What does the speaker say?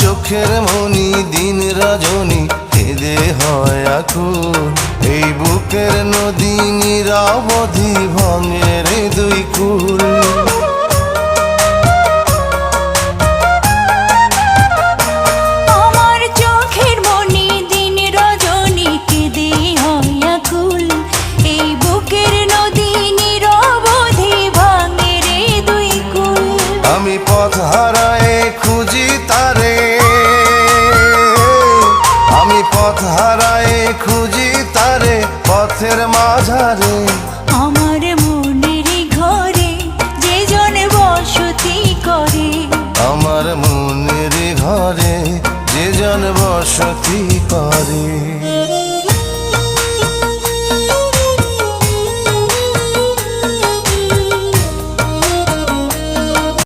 চোখের মনি দিন রজনী কেঁদে হয় আকুল। এই বুকের নদী নিরবধি ভাঙে রে দুই কুল। আমার চোখের মনি দিন রজনী কেঁদে হয় আকুল। এই বুকের নদী নিরবধি ভাঙে রে দুই কুল। আমি পথ হারায়ে খুঁজি তারে, আমি পথ হারায়ে খুঁজি তারে পথের মাঝারে। আমার মনের ঘরে যে জন বসতি করে, আমার মনের ঘরে যে জন বসতি করে।